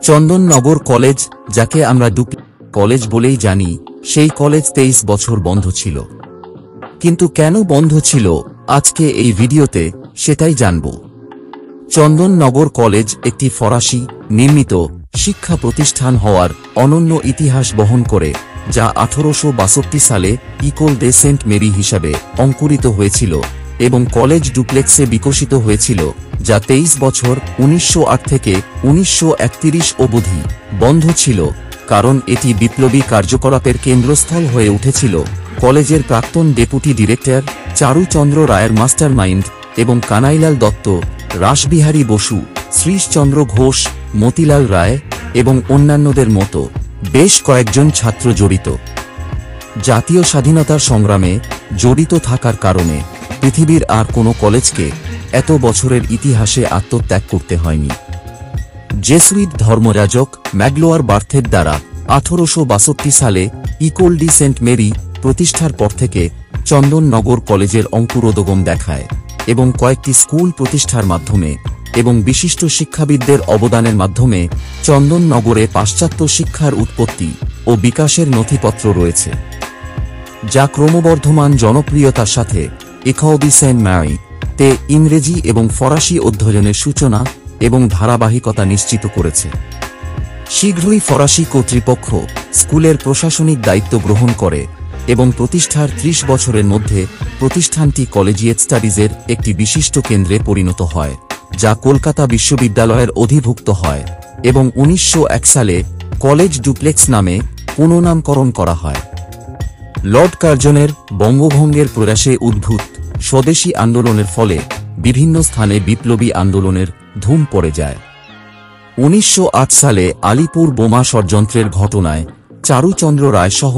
Chandannagar college, যাকে আমরা college বলেই জানি, সেই কলেজ 23 বছর বন্ধ ছিল। কিন্তু কেন বন্ধ ছিল, আজকে এই ভিডিওতে সেটাই জানব। চন্দননগর কলেজ একটি ফরাসি নির্মিত শিক্ষা প্রতিষ্ঠান হওয়ার অনন্য ইতিহাস বহন করে, যা 1862 সালে ইকোল দে সেন্ট মেরি হিসাবে অঙ্কুরিত হয়েছিল এবং কলেজ ডুপ্লেক্সে বিকশিত হয়েছিল, যা 23 বছর 1908 থেকে 1931 অবধি বন্ধ ছিল, কারণ এটি বিপ্লবী কার্যকলাপের কেন্দ্রস্থল হয়ে উঠেছিল। কলেজের প্রাক্তন ডেপুটি ডিরেক্টর চারুচন্দ্র রায়ের মাস্টারমাইন্ড এবং কানাইলাল দত্ত, রাসবিহারী বসু, শ্রীশচন্দ্র ঘোষ, মতিলাল রায় এবং অন্যান্যদের মতো বেশ কয়েকজন ছাত্র জড়িত। জাতীয় স্বাধীনতার সংগ্রামে জড়িত থাকার কারণে পৃথিবীর আর কোনো কলেজকে এত বছরের ইতিহাসে আত্মত্যাগ করতে হয়নি। জেসুইট ধর্মযাজক ম্যাগলোয়ার বার্থের দ্বারা 1862 সালে ইকোল ডি সেন্ট মেরি প্রতিষ্ঠার পর থেকে চন্দননগর কলেজের অঙ্কুরোদ্গম দেখায় এবং কয়েকটি স্কুল প্রতিষ্ঠার মাধ্যমে এবং বিশিষ্ট শিক্ষাবিদদের অবদানের মাধ্যমে চন্দননগরে পাশ্চাত্য শিক্ষার উৎপত্তি ও বিকাশের নথিপত্র রয়েছে, যা ক্রমবর্ধমান জনপ্রিয়তার সাথে ইকোল ডি সেন্ট মেরি তে ইংরেজি এবং ফরাসি অধ্যয়নের সূচনা এবং ধারাবাহিকতা নিশ্চিত করেছে। শীঘ্রই ফরাসি কর্তৃপক্ষ স্কুলের প্রশাসনিক দায়িত্ব গ্রহণ করে এবং প্রতিষ্ঠার 30 বছরের মধ্যে প্রতিষ্ঠানটি কলেজিয়েট স্টাডিজের একটি বিশিষ্ট কেন্দ্রে পরিণত হয়, যা কলকাতা বিশ্ববিদ্যালয়ের অধিভুক্ত হয় এবং 1901 সালে কলেজ ডুপ্লেক্স নামে পুনঃনামকরণ করা হয়। লর্ড কার্জনের বঙ্গভঙ্গের প্রয়াসে উদ্ভূত স্বদেশী আন্দোলনের ফলে বিভিন্ন স্থানে বিপ্লবী আন্দোলনের ধুম পড়ে যায়। 1908 সালে আলিপুর বোমা ষড়যন্ত্রের ঘটনায় চারুচন্দ্র রায় সহ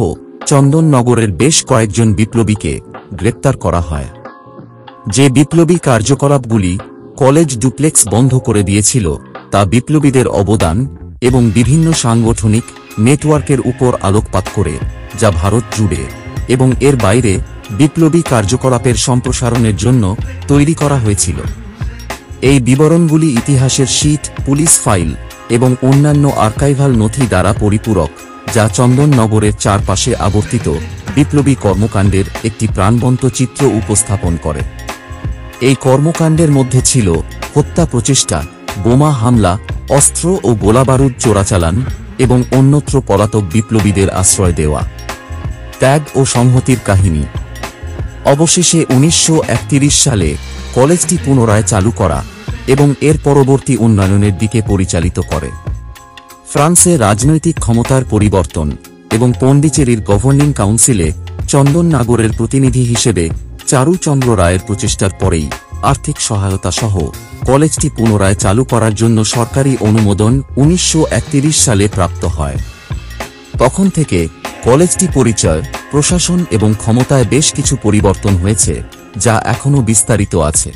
চন্দননগরের বেশ কয়েকজন বিপ্লবীকে গ্রেপ্তার করা হয়। যে বিপ্লবী কার্যকলাপগুলি কলেজ ডুপ্লেক্স বন্ধ করে দিয়েছিল, তা বিপ্লবীদের অবদান এবং বিভিন্ন সাংগঠনিক নেটওয়ার্কের উপর আলোকপাত করে, যা ভারত জুড়ে এবং এর বাইরে বিপ্লবী কার্যকলাপের সম্প্রসারণের জন্য তৈরি করা হয়েছিল। এই বিবরণগুলি ইতিহাসের শীট, পুলিশ ফাইল এবং অন্যান্য আর্কাইভাল নথি দ্বারা পরিপূরক, যা চন্দননগরের চারপাশে আবর্তিত বিপ্লবী কর্মকাণ্ডের একটি প্রাণবন্ত চিত্র উপস্থাপন করে। এই কর্মকাণ্ডের মধ্যে ছিল হত্যা প্রচেষ্টা, বোমা হামলা, অস্ত্র ও গোলাবারুদ চোরাচালান এবং অন্যত্র পলাতক বিপ্লবীদের আশ্রয় দেওয়া, ত্যাগ ও সংহতির কাহিনী। অবশেষে 1931 সালে কলেজটি পুনরায় চালু করা এবং এর পরবর্তী উন্নয়নের দিকে পরিচালিত করে। ফ্রান্সে রাজনৈতিক ক্ষমতার পরিবর্তন এবং পণ্ডিচেরির গভর্নিং কাউন্সিলে চন্দননগরের প্রতিনিধি হিসেবে চারুচন্দ্র রায়ের প্রচেষ্টার পরেই আর্থিক সহায়তা সহ কলেজটি পুনরায় চালু করার জন্য সরকারি অনুমোদন 1931 সালে প্রাপ্ত হয়। তখন থেকে কলেজটি পরিচয়, প্রশাসন এবং ক্ষমতায় বেশ কিছু পরিবর্তন হয়েছে, যা এখনও বিস্তারিত আছে।